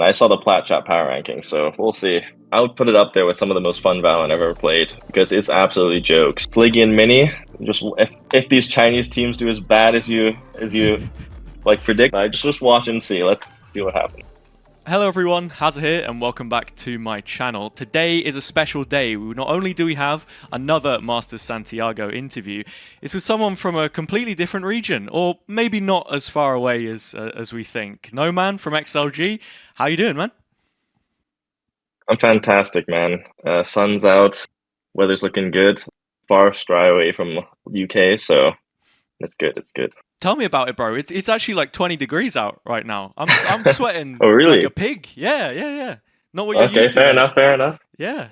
I saw the PlatChat power ranking, so we'll see. I would put it up there with some of the most fun Valorant I've ever played because it's absolutely jokes. Sliggy and Mini, just if these Chinese teams do as bad as you like predict, I just watch and see. Let's see what happens. Hello everyone, Hazza here and welcome back to my channel. Today is a special day. Not only do we have another Masters Santiago interview, it's with someone from a completely different region, or maybe not as far away as we think. NoMan from XLG, how you doing, man? I'm fantastic, man. Sun's out, weather's looking good. Far dry away from UK, so it's good. It's good. Tell me about it, bro. It's actually like 20 degrees out right now. I'm sweating Oh, like a really? pig. Yeah. Not what you're Okay, used to fair though. enough. Fair enough. Yeah.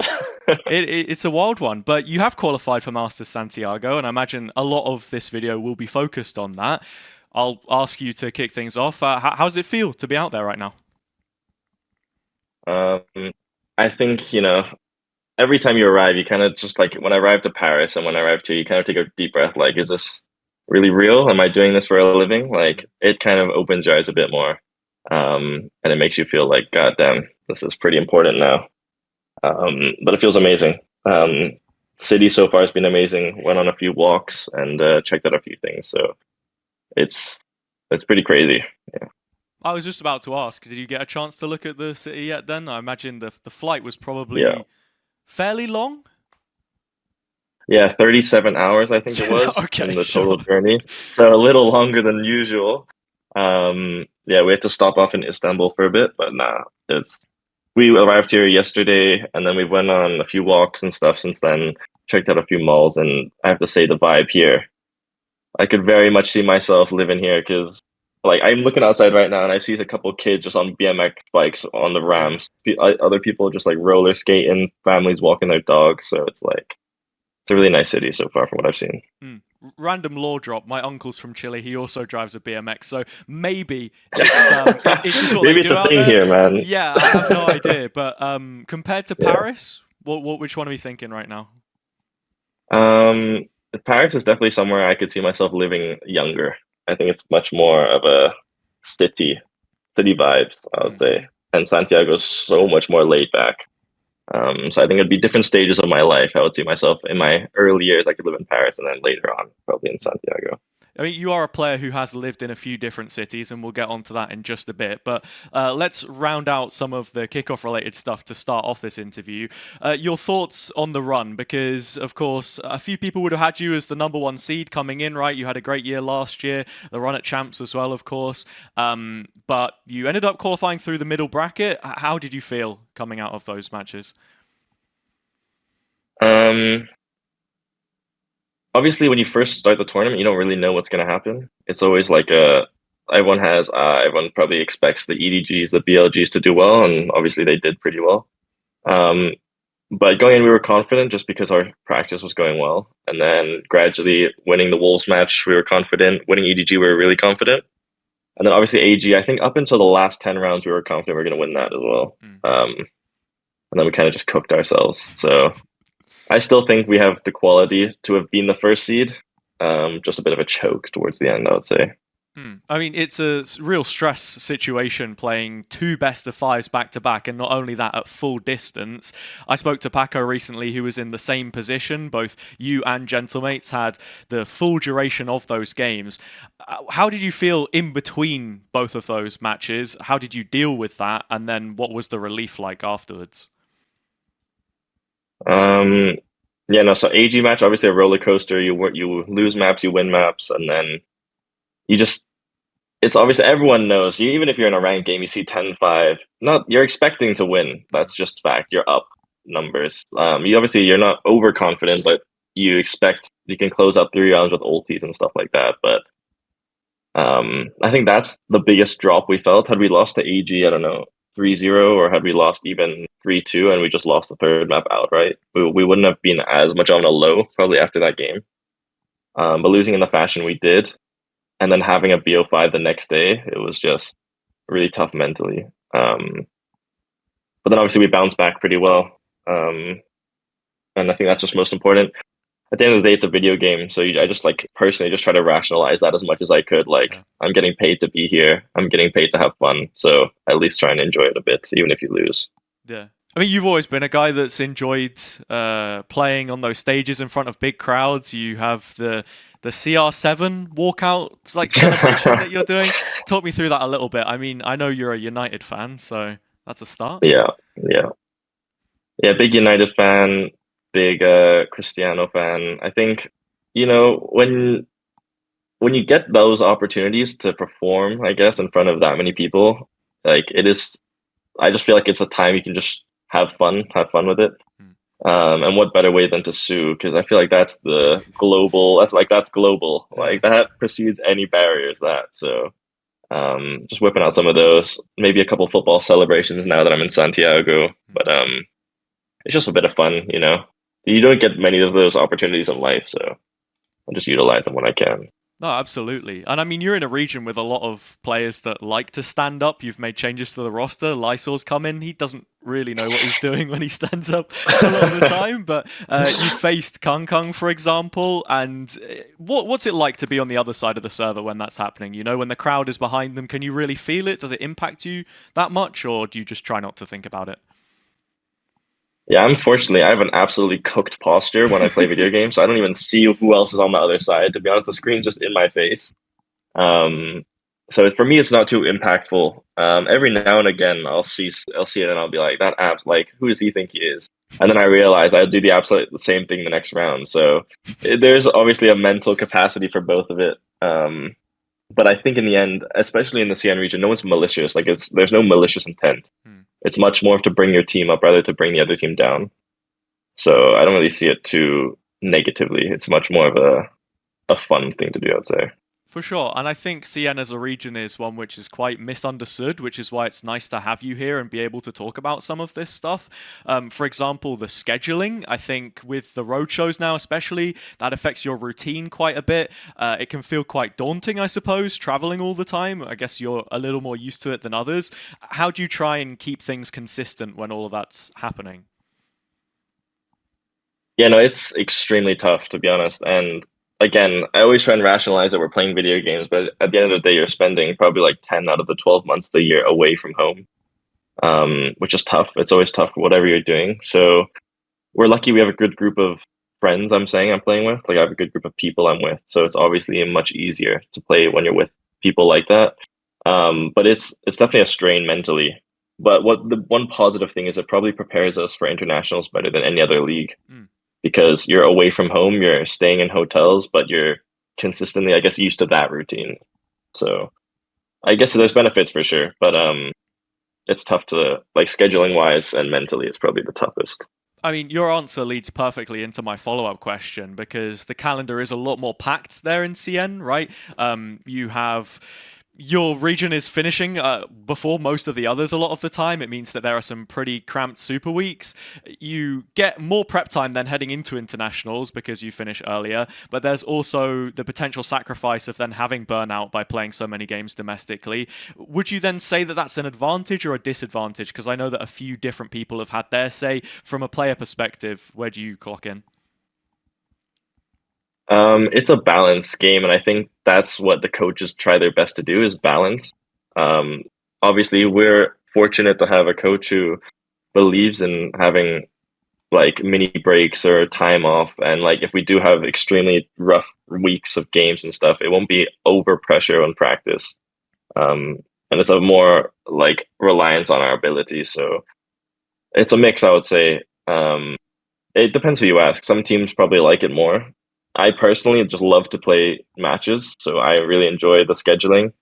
It's a wild one, but you have qualified for Masters Santiago, and I imagine a lot of this video will be focused on that. I'll ask you to kick things off. How does it feel to be out there right now? Um, I think, every time you arrive, you kind of just like when I arrived to Paris and when I arrived here, you kind of take a deep breath. Like, is this really real? Am I doing this for a living? Like, it kind of opens your eyes a bit more, and it makes you feel like, God damn, this is pretty important now. But it feels amazing. City so far has been amazing. Went on a few walks and checked out a few things. So it's it's pretty crazy. Yeah. I was just about to ask, did you get a chance to look at the city yet then? I imagine the flight was Yeah. probably fairly long. Yeah, 37 hours I think it was Okay, in the sure. total journey. So a little longer than usual. Yeah, we had to stop off in Istanbul for a bit, but nah, it's we arrived here yesterday and then we went on a few walks and stuff since then, checked out a few malls, and I have to say the vibe here. I could very much see myself living here because like I'm looking outside right now and I see a couple kids just on BMX bikes on the Right. ramps. Other people just like roller skating, families walking their dogs, so it's a really nice city so far from what I've seen. Mm. Random law drop. My uncle's from Chile. He also drives a BMX, so maybe it's just what they Maybe it's do a out thing there. here, man. Yeah, I have no idea. But compared to Yeah. Paris, which one are we thinking right now? Um, Paris is definitely somewhere I could see myself living younger. I think it's much more of a city, city vibes, I would Mm. say. And Santiago's so much more laid back. So I think it'd be different stages of my life. I would see myself in my early years, I could live in Paris, and then later on, probably in Santiago. I mean, you are a player who has lived in a few different cities, and we'll get onto that in just a bit. But let's round out some of the kickoff related stuff to start off this interview. Your thoughts on the run, because of course, a few people would have had you as the #1 seed coming in, right? You had a great year last year, the run at champs as well, of course. But you ended up qualifying through the middle bracket. How did you feel coming out of those matches? Um, Obviously, when you first start the tournament, you don't really know what's going to happen. It's always like everyone probably expects the EDGs, the BLGs to do well, and obviously they did pretty well. Um, but going in, we were confident just because our practice was going well, and then gradually winning the Wolves match, we were confident. Winning EDG, we were really confident, and then obviously AG. I think up until the last 10 rounds, we were confident we are going to win that as well. Mm. And then we kind of just cooked ourselves. So I still think we have the quality to have been the first seed. Just a bit of a choke towards the end, I would say. I mean, it's a real stress situation playing two best of fives back to back, and not only that at full distance. I spoke to Paco recently, who was in the same position. Both you and Gentlemates had the full duration of those games. How did you feel in between both of those matches? How did you deal with that? And then what was the relief like afterwards? Um, yeah, no. So AG match, obviously a roller coaster. You lose maps, you win maps, and then you just it's obviously everyone knows. Even if you're in a ranked game, you see 10-5. Not you're expecting to win. That's just fact. You're up numbers. You're not overconfident, but you expect you can close out 3 rounds with ultis and stuff like that. But I think that's the biggest drop we felt. Had we lost to AG, I don't know, 3-0, or had we lost even 3-2 and we just lost the third map outright, we wouldn't have been as much on a low probably after that game. But losing in the fashion we did, and then having a BO5 the next day, it was just really tough mentally. But then obviously we bounced back pretty well. And I think that's just most important. at the end of the day, it's a video game. So I just like personally just try to rationalize that as much as I could. Like Yeah. I'm getting paid to be here. I'm getting paid to have fun. So at least try and enjoy it a bit, even if you lose. Yeah. I mean, you've always been a guy that's enjoyed playing on those stages in front of big crowds. You have the CR7 walkout like celebration that you're doing. Talk me through that a little bit. I mean, I know you're a United fan, so that's a start. Yeah, yeah, yeah. Big United fan, big Cristiano fan. I think when you get those opportunities to perform, I guess, in front of that many people, like it is. I just feel like it's a time you can just have fun with it. Hmm. And what better way than to sue? Because I feel like that's the global. That's global. Yeah. Like that precedes any barriers. That so just whipping out some of those. Maybe a couple football celebrations now that I'm in Santiago. Hmm. But it's just a bit of fun. You don't get many of those opportunities in life, so I just utilize them when I can. No, absolutely. And I mean, you're in a region with a lot of players that like to stand up. You've made changes to the roster. Lysol's come in. He doesn't really know what he's doing when he stands up a lot of the time. But you faced Kung Kung, for example. And what's it like to be on the other side of the server when that's happening? You know, when the crowd is behind them, can you really feel it? Does it impact you that much? Or do you just try not to think about it? Yeah, unfortunately, I have an absolutely cooked posture when I play video games, so I don't even see who else is on the other side. To be honest, the screen's just in my face. Um, so for me, it's not too impactful. Every now and again, I'll see it, and I'll be like, "That app, like, who does he think he is?" And then I realize I do the absolute the same thing the next round. So there's obviously a mental capacity for both of it. But I think in the end, especially in the CN region, no one's malicious. Like there's no malicious intent. Hmm. It's much more to bring your team up rather to bring the other team down. So I don't really see it too negatively. It's much more of a fun thing to do, I'd say. For sure. And I think CN as a region is one which is quite misunderstood, which is why it's nice to have you here and be able to talk about some of this stuff. For example, the scheduling, I think with the road shows now, especially, that affects your routine quite a bit. It can feel quite daunting, I suppose, traveling all the time. I guess you're a little more used to it than others. How do you try and keep things consistent when all of that's happening? Yeah, no, it's extremely tough to be honest. And again, I always try and rationalize that we're playing video games, but at the end of the day, you're spending probably like 10 out of the 12 months of the year away from home, which is tough. It's always tough, whatever you're doing. So we're lucky we have a good group of friends I'm playing with. Like I have a good group of people I'm with. So it's obviously much easier to play when you're with people like that. But it's definitely a strain mentally. But what the one positive thing is it probably prepares us for internationals better than any other league Mm. because you're away from home, you're staying in hotels, but you're consistently, I guess, used to that routine. So I guess there's benefits for sure, but it's tough to like scheduling wise and mentally, it's probably the toughest. I mean, your answer leads perfectly into my follow-up question because the calendar is a lot more packed there in CN, right? You have your region is finishing before most of the others a lot of the time. It means that there are some pretty cramped super weeks. You get more prep time than heading into internationals because you finish earlier, but there's also the potential sacrifice of then having burnout by playing so many games domestically. Would you then say that that's an advantage or a disadvantage? Because I know that a few different people have had their say. From a player perspective, where do you clock in? It's a balanced game, and I think that's what the coaches try their best to do is balance. Um, Obviously, we're fortunate to have a coach who believes in having like mini breaks or time off, and like if we do have extremely rough weeks of games and stuff, it won't be over pressure on practice. Um, and it's a more like reliance on our abilities. So it's a mix, I would say. It depends who you ask. Some teams probably like it more. I personally just love to play matches, so I really enjoy the scheduling.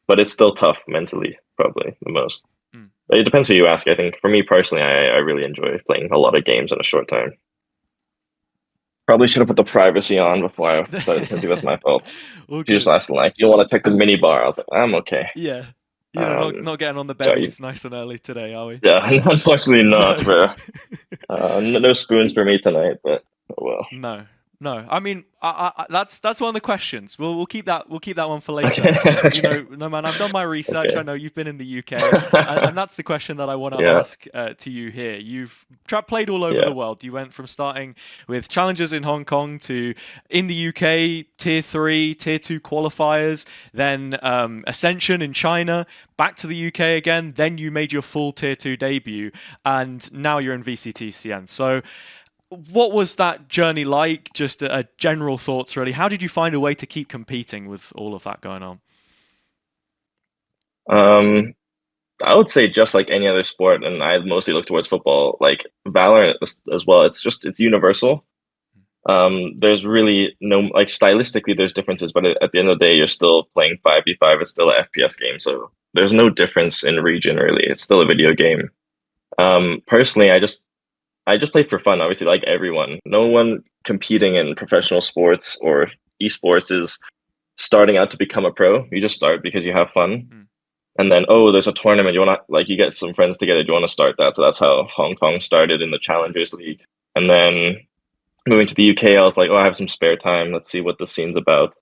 But it's still tough mentally, probably the most. Mm. It depends who you ask. I think for me personally, I really enjoy playing a lot of games in a short time. Probably should have put the privacy on before I started listening to you. That's my fault. All She just good. asked like, "You want to check the mini bar?" I was like, "I'm okay." Yeah. You know, not Um, not getting on the so you, bevies nice and early today, are we? yeah, unfortunately not, No. bro. No spoons for me tonight, but oh well. No. No, I mean, that's one of the questions. We'll keep that one for later Okay. because Okay. no man, I've done my research. I Okay. know you've been in the UK, and that's the question that I want to Yeah. ask to you here. You've played all over Yeah. the world. You went from starting with challenges in Hong Kong to in the UK tier 3, tier 2 qualifiers, then Ascension in China, back to the UK again. Then you made your full tier 2 debut, and now you're in VCT CN. So what was that journey like? Just a general thoughts, really. How did you find a way to keep competing with all of that going on? Um, I would say just like any other sport, and I mostly look towards football, like Valorant as well. It's universal. There's really no like stylistically there's differences, but at the end of the day, you're still playing 5v5. It's still a FPS game, so there's no difference in region really. It's still a video game. Personally, I just play for fun, obviously, like everyone. No one competing in professional sports or esports is starting out to become a pro. You just start because you have fun. Mm. And then, oh, there's a tournament. You want to, like, you get some friends together. Do you want to start that? So that's how Hong Kong started in the Challengers League. And then moving to the UK, I was like, oh, I have some spare time. Let's see what the scene's about.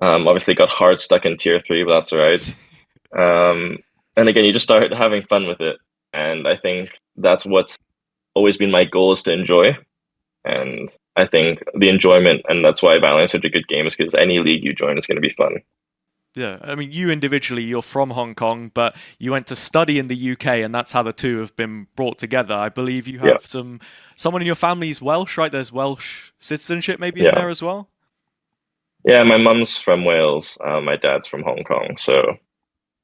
Obviously, got hard stuck in tier three, but that's all right. Um, and again, you just start having fun with it. And I think that's what's always been my goal is to enjoy. And I think the enjoyment, and that's why Valorant is such a good game, is because any league you join is going to be fun. Yeah, I mean, you individually, you're from Hong Kong, but you went to study in the UK, and that's how the two have been brought together. I believe you Yeah, have someone in your family's Welsh, right? There's Welsh citizenship maybe in yeah, there as well. yeah. My mom's from Wales. My dad's from Hong Kong. So,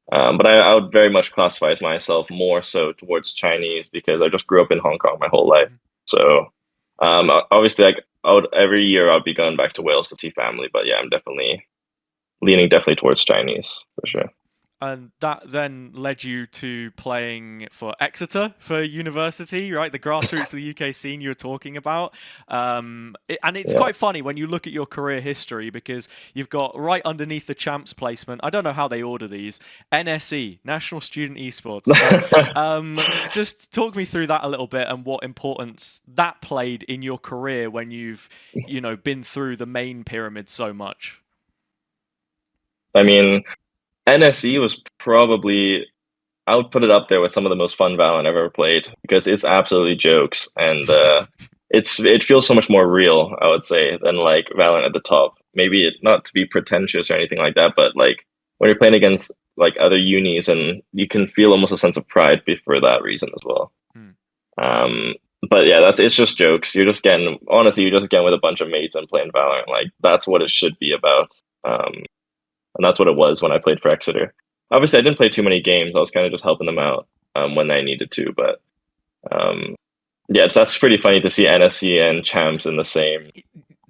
but I would very much classify as myself more so towards Chinese because I just grew up in Hong Kong my whole life. Mhm. So, obviously, like I would every year I'd be going back to Wales to see family. But yeah, I'm definitely leaning definitely towards Chinese for sure. And that then led you to playing for Exeter for university, right? The grassroots of the UK scene you were talking about. And it's Yeah. quite funny when you look at your career history because you've got right underneath the champs placement. I don't know how they order these. NSE, National Student Esports. So just talk me through that a little bit and what importance that played in your career when you've, been through the main pyramid so much. I mean, NSE was probably I would put it up there with some of the most fun Valorant I've ever played because it's absolutely jokes and it feels so much more real, I would say, than like Valorant at the top. Maybe not to be pretentious or anything like that, but like when you're playing against like other unis and you can feel almost a sense of pride for that reason as well. Hmm. Um, but yeah, it's just jokes. You're just getting honestly, you're just getting with a bunch of mates and playing Valorant. Like that's what it should be about. And that's what it was when I played for Exeter. Obviously, I didn't play too many games. I was kind of just helping them out when I needed to. But um, yeah, that's pretty funny to see NSC and Champs in the same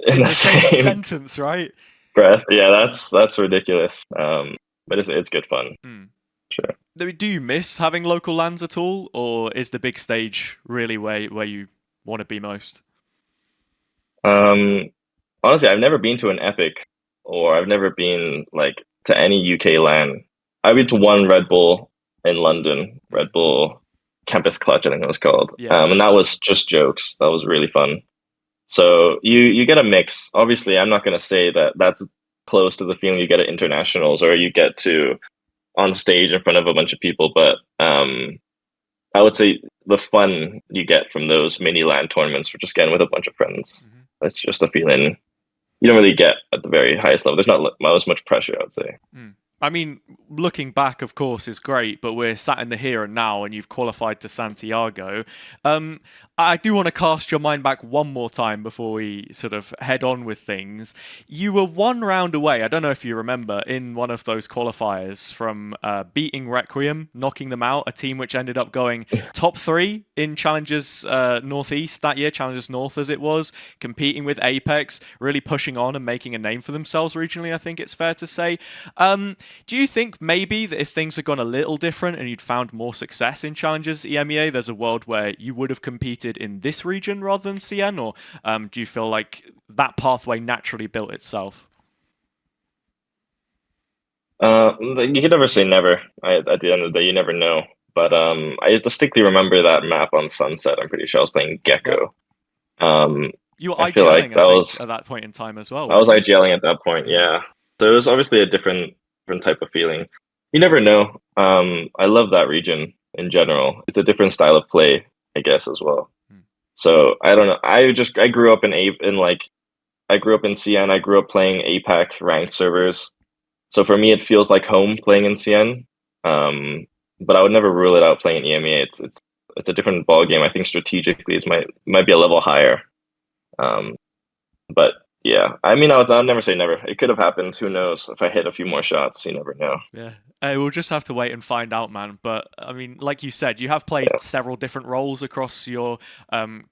in In the the same same sentence, right? breath. Yeah, that's ridiculous. But it's good fun, Hmm. sure. Do you miss having local lands at all, or is the big stage really where you want to be most? Um, Honestly, I've never been to an Epic, or I've never been like to any UK LAN. I've been to one Red Bull in London, Mm. Red Bull Campus Clutch, I think it was called. Yeah. And that was just jokes. That was really fun. So you get a mix. Obviously, I'm not going to say that that's close to the feeling you get at internationals or you get to on stage in front of a bunch of people, but I would say the fun you get from those mini LAN tournaments for just getting with a bunch of friends. Hmm. That's just a feeling you don't really get at the very highest level. There's not as much pressure, I would say. Mm. I mean, looking back, of course, is great, but we're sat in the here and now, and you've qualified to Santiago. Um, I do want to cast your mind back one more time before we sort of head on with things. You were one round away, I don't know if you remember, in one of those qualifiers from beating Requiem, knocking them out, a team which ended up going top 3 in Challengers Northeast that year, Challengers North as it was, competing with Apex, really pushing on and making a name for themselves regionally, I think it's fair to say. Do you think maybe that if things had gone a little different and you'd found more success in Challengers EMEA, there's a world where you would have competed in this region rather than CN? Or do you feel like that pathway naturally built itself? You can never say never. At the end of the day, you never know. But I distinctly remember that map on Sunset. I'm pretty sure I was playing Yep. Gecko. You were I feel like IGLing, I think, at that point in time as well, I weren't was you? IGLing at that point, Yeah. yeah. So it was obviously a different type of feeling. You never know. I love that region in general. It's a different style of play, I guess, as well. Mm. So I don't know. I grew up in like I grew up in CN. I grew up playing APAC ranked servers. So for me, it feels like home playing in CN. But I would never rule it out playing in EMEA. It's a different ball game. I think strategically, it might be a level higher. Um, but yeah, I mean, I'll never say never. It could have happened. Who knows? If I hit a few more shots, you never know. Yeah. We'll just have to wait and find out, man. But I mean, like you said, you have played Yeah. several different roles across your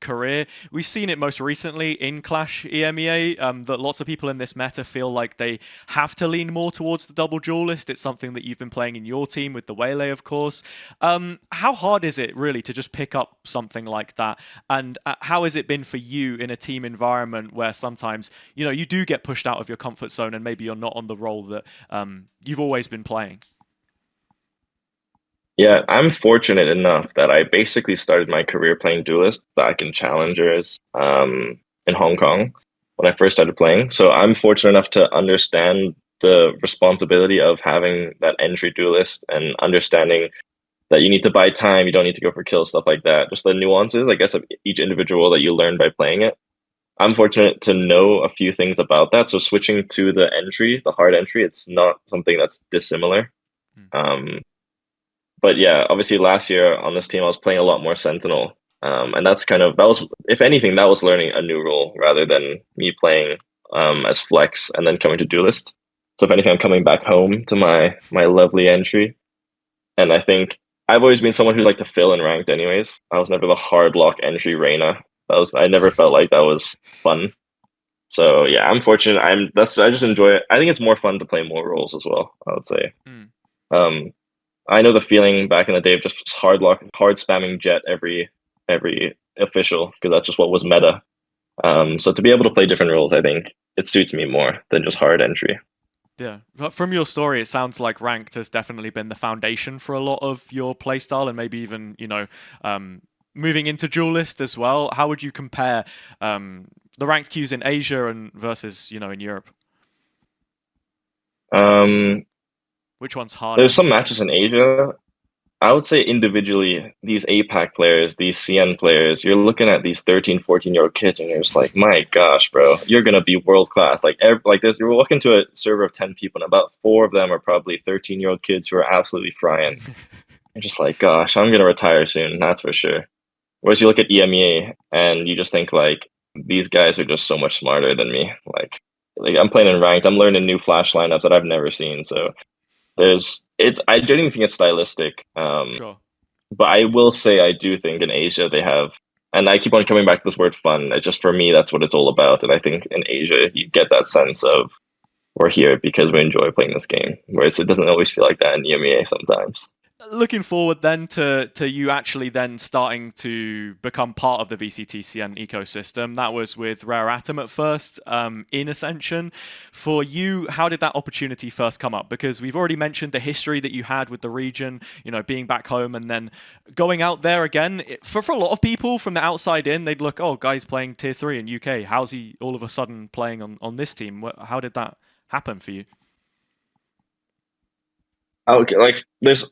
career. We've seen it most recently in Clash EMEA, that lots of people in this meta feel like they have to lean more towards the double duelist. It's something that you've been playing in your team with the Waylay, of course. How hard is it really to just pick up something like that? And how has it been for you in a team environment where sometimes, you do get pushed out of your comfort zone and maybe you're not on the role that you've always been playing? Yeah, I'm fortunate enough that I basically started my career playing duelist back in Challengers, in Hong Kong when I first started playing. So I'm fortunate enough to understand the responsibility of having that entry duelist and understanding that you need to buy time, you don't need to go for kills, stuff like that. Just the nuances, I guess, of each individual that you learn by playing it. I'm fortunate to know a few things about that. So switching to the entry, the hard entry, it's not something that's dissimilar. Mm. Um, but yeah, obviously last year on this team, I was playing a lot more Sentinel. And that was, if anything, that was learning a new role rather than me playing as Flex and then coming to Duelist. So if anything, I'm coming back home to my lovely entry. And I think I've always been someone who liked to fill in ranked anyways. I was never the hard lock entry Reyna. I never felt like that was fun. So yeah, I'm fortunate. I just enjoy it. I think it's more fun to play more roles as well, I would say. Mm. Um, I know the feeling back in the day of just hard spamming Jet every official because that's just what was meta. So to be able to play different roles, I think it suits me more than just hard entry. Yeah. But from your story, it sounds like ranked has definitely been the foundation for a lot of your playstyle and maybe even, moving into duelist as well. How would you compare the ranked queues in Asia and versus, in Europe? Um, Which one's harder? there's some matches in Asia. I would say individually, these APAC players, these CN players, you're looking at these 13, 14-year-old kids, and you're just like, my gosh, bro, you're gonna be world class. You're walking to a server of 10 people, and about four of them are probably 13-year-old kids who are absolutely frying. You're just like, gosh, I'm gonna retire soon, that's for sure. Whereas you look at EMEA and you just think like these guys are just so much smarter than me. Like I'm playing in ranked, I'm learning new flash lineups that I've never seen. So I genuinely think it's stylistic. Sure. But I will say I do think in Asia they have, and I keep on coming back to this word fun. It just for me that's what it's all about. And I think in Asia you get that sense of we're here because we enjoy playing this game, whereas it doesn't always feel like that in EMEA sometimes. Looking forward then to you actually then starting to become part of the VCT CN ecosystem. That was with Rare Atom at first, in Ascension. For you, how did that opportunity first come up? Because we've already mentioned the history that you had with the region, being back home and then going out there again. For a lot of people from the outside in, they'd look, oh, guy's playing tier 3 in UK. How's he all of a sudden playing on this team? How did that happen for you? Okay, like there's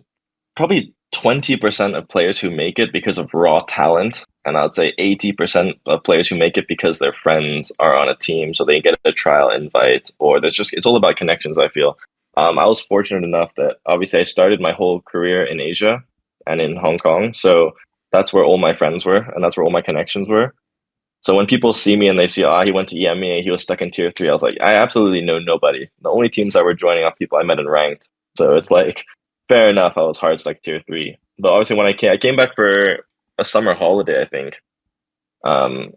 probably 20% of players who make it because of raw talent. And I'd say 80% of players who make it because their friends are on a team, so they get a trial invite, or it's all about connections, I feel. I was fortunate enough that obviously I started my whole career in Asia and in Hong Kong. So that's where all my friends were, and that's where all my connections were. So when people see me and they see, he went to EMEA, he was stuck in tier 3, I was like, I absolutely know nobody. The only teams that were joining are people I met in ranked. So Yeah. it's like, fair enough, I was hard stuck tier 3. But obviously when I came back for a summer holiday, I think. Um,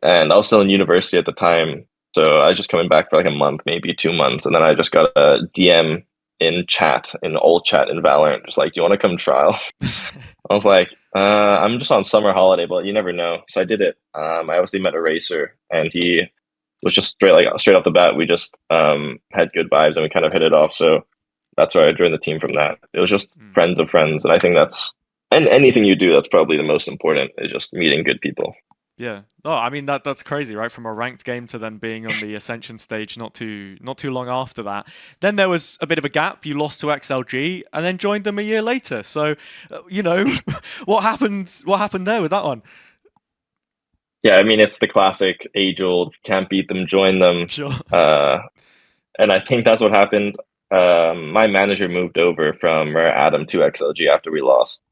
and I was still in university at the time. So I was just coming back for like a month, maybe 2 months. And then I just got a DM in all chat in Valorant, just like, do you want to come trial? I was like, I'm just on summer holiday, but you never know. So I did it. I obviously met a racer, and he was just straight off the bat. We just had good vibes, and we kind of hit it off. So that's why I joined the team from that. It was just Mm. friends of friends, and I think and anything you do, that's probably the most important is just meeting good people. Yeah. Oh, I mean that's crazy, right? From a ranked game to then being on the Ascension stage not too long after that. Then there was a bit of a gap. You lost to XLG and then joined them a year later. So, what happened? What happened there with that one? Yeah, I mean it's the classic age-old can't beat them, join them. Sure. Uh, and I think that's what happened. My manager moved over from Adam to XLG after we lost.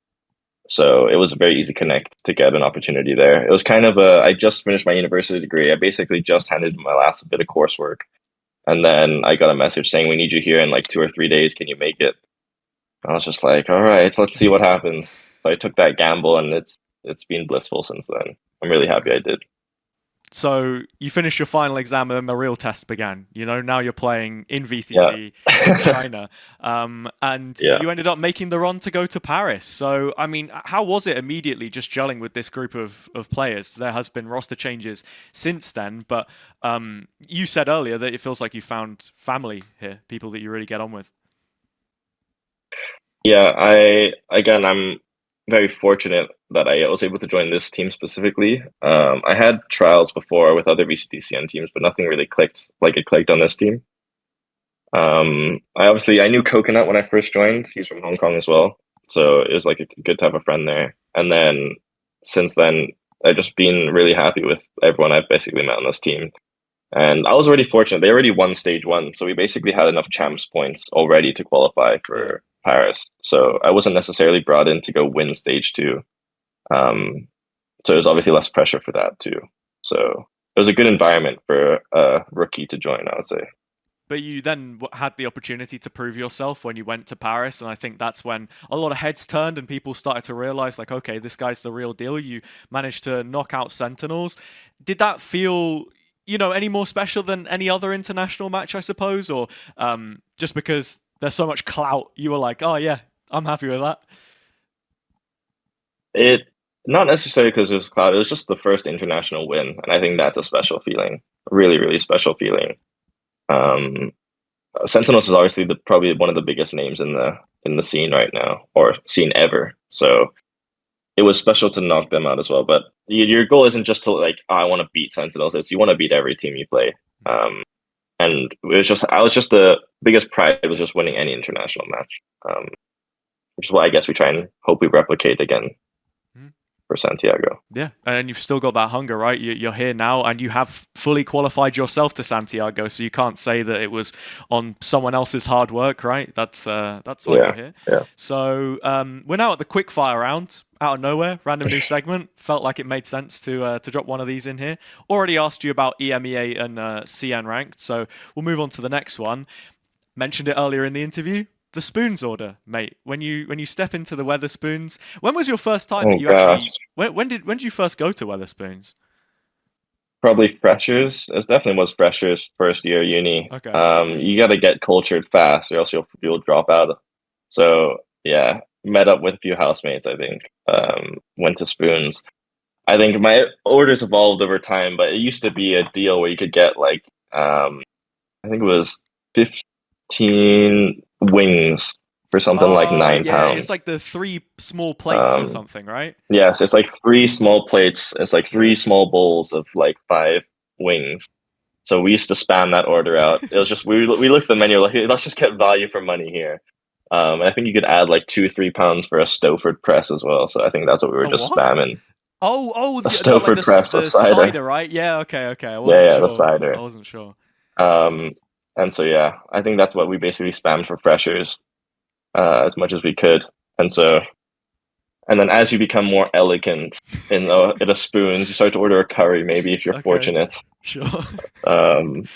So it was a very easy connect to get an opportunity there. It was kind of I just finished my university degree. I basically just handed my last bit of coursework. And then I got a message saying, we need you here in like 2 or 3 days. Can you make it? I was just like, all right, let's see what happens. So I took that gamble and it's been blissful since then. I'm really happy I did. So you finished your final exam and then the real test began. Now you're playing in Yeah. VCT in China, and Yeah. you ended up making the run to go to Paris. So I mean, how was it immediately just gelling with this group of players? There has been roster changes since then, but you said earlier that it feels like you found family here, people that you really get on with. Yeah, I'm very fortunate that I was able to join this team specifically. I had trials before with other VCT CN teams, but nothing really clicked like it clicked on this team. I knew Coconut when I first joined. He's from Hong Kong as well, so it was like a good to have a friend there. And then since then, I've just been really happy with everyone I've basically met on this team. And I was already fortunate. They already won stage one, so we basically had enough champs points already to qualify Yeah. for Paris. So I wasn't necessarily brought in to go win stage two. Um, so there's obviously less pressure for that too. So it was a good environment for a rookie to join, I would say. But you then had the opportunity to prove yourself when you went to Paris, and I think that's when a lot of heads turned and people started to realize, like, okay, this guy's the real deal. You managed to knock out Sentinels. Did that feel, any more special than any other international match, I suppose, or just because there's so much clout, you were like, oh yeah, I'm happy with that. It not necessarily because it was cloud. It was just the first international win, and I think that's a special feeling. Really, really special feeling. Um, Sentinels is obviously probably one of the biggest names in the scene right now, or scene ever. So it was special to knock them out as well. But your goal isn't just to like, oh, I want to beat Sentinels. It's you want to beat every team you play. And I was just the biggest pride was just winning any international match, which is what I guess we try and hope we replicate again for Santiago. Yeah, and you've still got that hunger, right? You're here now, and you have fully qualified yourself to Santiago, so you can't say that it was on someone else's hard work, right? That's why you're here. Yeah. So we're now at the quick fire round. Out of nowhere, random new segment. Felt like it made sense to drop one of these in here. Already asked you about EMEA and CN ranked, so we'll move on to the next one. Mentioned it earlier in the interview. The spoons order, mate. When you step into the Wetherspoons, when was your first time Oh that you gosh, actually? When did you first go to Wetherspoons? probably freshers. It definitely was freshers first year uni. Okay. You got to get cultured fast, or else you'll drop out. So yeah, met up with a few housemates. I think went to spoons. I think my orders evolved over time, but it used to be a deal where you could get like I think it was 15 wings for something like Oh nine yeah, it's pounds. like the three small plates or Um, something, right? yes, it's like three small plates. It's like three Yeah. small bowls of like 5 wings. So we used to spam that order out. It was just we looked at the menu like let's just get value for money here. And I think you could add like 2 3 pounds for a Stowford press as well. So I think that's what we were A just what? spamming. Oh, A like Stowford press, a the cider. cider, right? Yeah, okay. I Yeah, wasn't yeah, the sure. I cider. wasn't sure. Um, and so yeah, I think that's what we basically spammed for freshers as much as we could. And so and then as you become more elegant in a spoons, you start to order a curry, maybe if you're Okay, fortunate. sure. Um,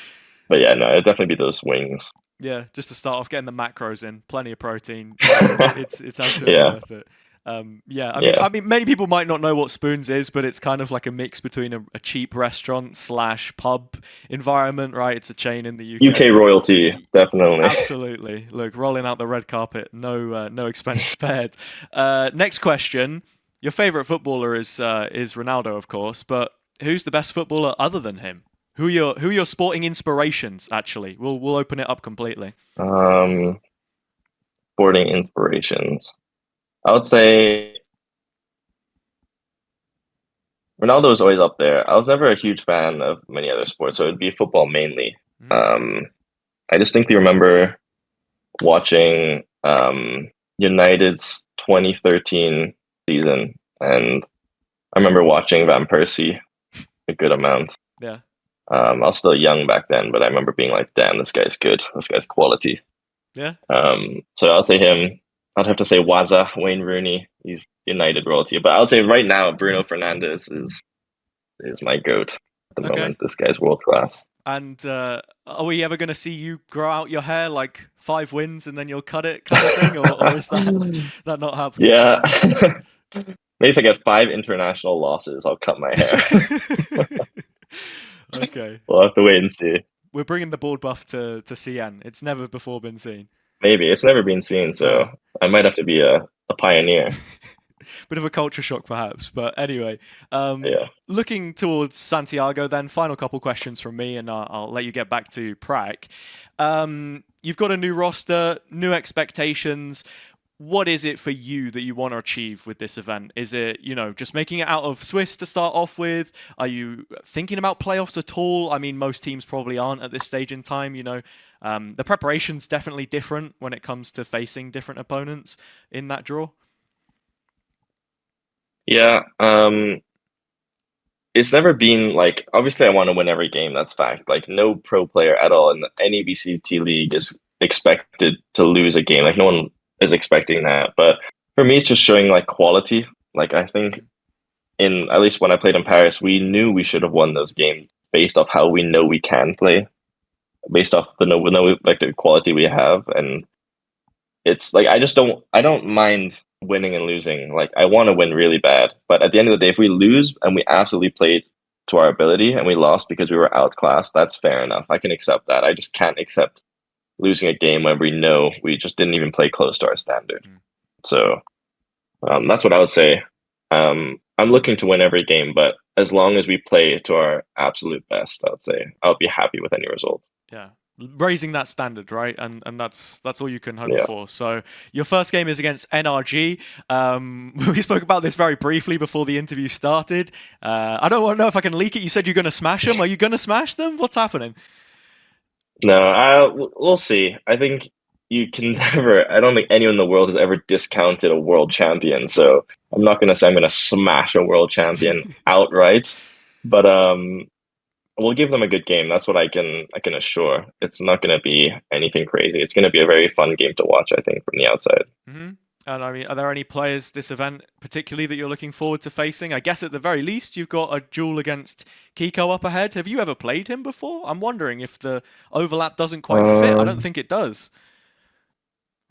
but yeah, no, it'd definitely be those wings. Yeah, just to start off, getting the macros in, plenty of protein. It's absolutely Yeah, worth it. Yeah, yeah, many people might not know what Spoons is, but it's kind of like a mix between a cheap restaurant slash pub environment, right? It's a chain in the UK UK. royalty, definitely. Absolutely. Look, rolling out the red carpet, no expense spared. Next question: your favorite footballer is Ronaldo, of course, but who's the best footballer other than him? Who are your sporting inspirations? Actually, we'll open it up completely. Um, Sporting inspirations. I would say Ronaldo was always up there. I was never a huge fan of many other sports, so it'd be football mainly. Um, I distinctly remember watching United's 2013 season, and I remember watching Van Persie a good amount. Yeah. I was still young back then, but I remember being like, "Damn, this guy's good. This guy's quality." Yeah. So I'll say him. I'd have to say Waza, Wayne Rooney. He's United royalty, but I would say right now Bruno Fernandes is my goat at the Okay. moment. This guy's world class. And are we ever going to see you grow out your hair like 5 wins and then you'll cut it kind of thing, or is that not happening? Yeah. Maybe if I get 5 international losses, I'll cut my hair. Okay. We'll have to wait and see. We're bringing the bald buff to CN. It's never before been seen. Maybe it's never been seen, so Yeah. I might have to be a pioneer. Bit of a culture shock, perhaps. But anyway, Yeah. looking towards Santiago, then final couple questions from me, and I'll let you get back to Prac. You've got a new roster, new expectations. What is it for you that you want to achieve with this event? Is it, just making it out of Swiss to start off with? Are you thinking about playoffs at all? I mean, most teams probably aren't at this stage in time. The preparation's definitely different when it comes to facing different opponents in that draw. Yeah. It's never been like, obviously I want to win every game, that's fact. Like no pro player at all in any VCT league is expected to lose a game. Like no one is expecting that. But for me it's just showing like quality. Like I think in at least when I played in Paris, we knew we should have won those games based off how we know we can play, based off the know like the quality we have. And it's like I don't mind winning and losing. Like I want to win really bad, but at the end of the day, if we lose and we absolutely played to our ability and we lost because we were outclassed, that's fair enough. I can accept that. I just can't accept losing a game when we know we just didn't even play close to our standard. So that's what I would say. I'm looking to win every game, but as long as we play to our absolute best, I would say I would be happy with any result. Yeah. Raising that standard, right? And that's all you can hope Yeah. for. So your first game is against NRG. We spoke about this very briefly before the interview started. I don't want to know if I can leak it. You said you're going to smash them. Are you going to smash them? What's happening? No, we'll see. I think you can never. I don't think anyone in the world has ever discounted a world champion. So I'm not going to say I'm going to smash a world champion outright, but we'll give them a good game. That's what I can assure. It's not going to be anything crazy. It's going to be a very fun game to watch, I think, from the outside. Mm-hmm. And I mean, are there any players this event particularly that you're looking forward to facing? I guess at the very least you've got a duel against Kiko up ahead. Have you ever played him before? I'm wondering if the overlap doesn't quite fit. I don't think it does.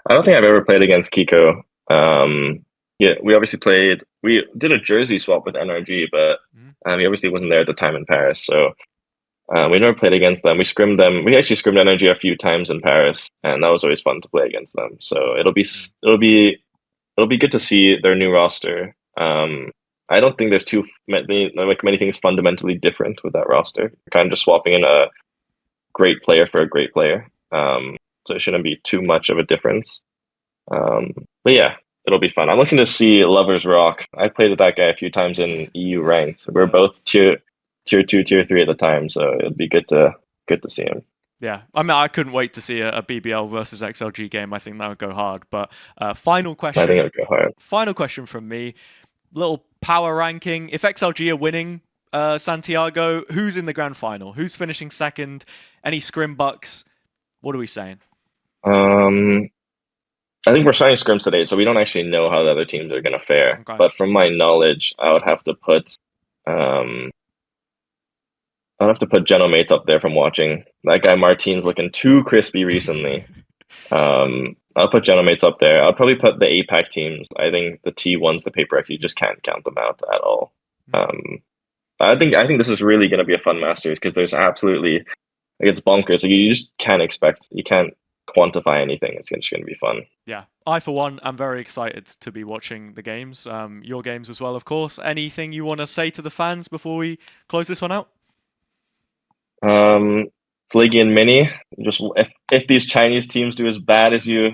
I don't think I've ever played against Kiko. Yeah, we obviously played. We did a jersey swap with NRG, but he obviously wasn't there at the time in Paris. So we never played against them. We scrimmed them. We actually scrimmed NRG a few times in Paris, and that was always fun to play against them. So it'll be good to see their new roster. I don't think there's too many things fundamentally different with that roster. Kind of just swapping in a great player for a great player. So it shouldn't be too much of a difference. But yeah, it'll be fun. I'm looking to see Lovers Rock. I played with that guy a few times in EU ranked. We're both tier 2, tier 3 at the time, so it'd be good to see him. Yeah, I mean, I couldn't wait to see a BBL versus XLG game. I think that would go hard. But final question. I think it would go hard. Final question from me. Little power ranking. If XLG are winning Santiago, who's in the grand final? Who's finishing second? Any scrim bucks? What are we saying? I think we're starting scrims today, so we don't actually know how the other teams are going to fare. Okay. But from my knowledge, I would have to put Genomates up there from watching. That guy Martin's looking too crispy recently. I'll put Genomates up there. I'll probably put the APAC teams. I think the T1s, the paper X, you just can't count them out at all. I think this is really going to be a fun Masters because there's absolutely it's bonkers. Like, you just can't expect, you can't quantify anything. It's just going to be fun. Yeah, I for one am very excited to be watching the games. Your games as well, of course. Anything you want to say to the fans before we close this one out? Fliggy and Mini, just if these Chinese teams do as bad as you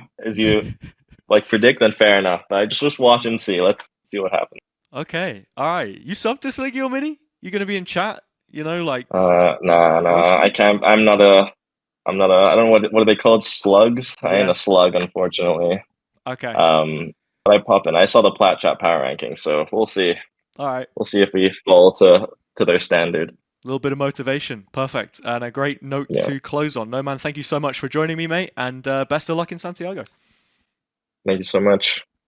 like predict, then fair enough. I just watch and see. Let's see what happens. Okay. All right. You subbed to Sliggy or Mini? You gonna be in chat? You know, like Nah, I mostly. can't. I don't know what are they called? Slugs? I ain't Yeah. a slug, unfortunately. Okay. Um, but I pop in. I saw the PlatChat power ranking, so we'll see. All right. We'll see if we fall to their standard. A little bit of motivation. Perfect. And a great note Yeah. to close on. NoMan, thank you so much for joining me, mate, and best of luck in Santiago. Thank you so much.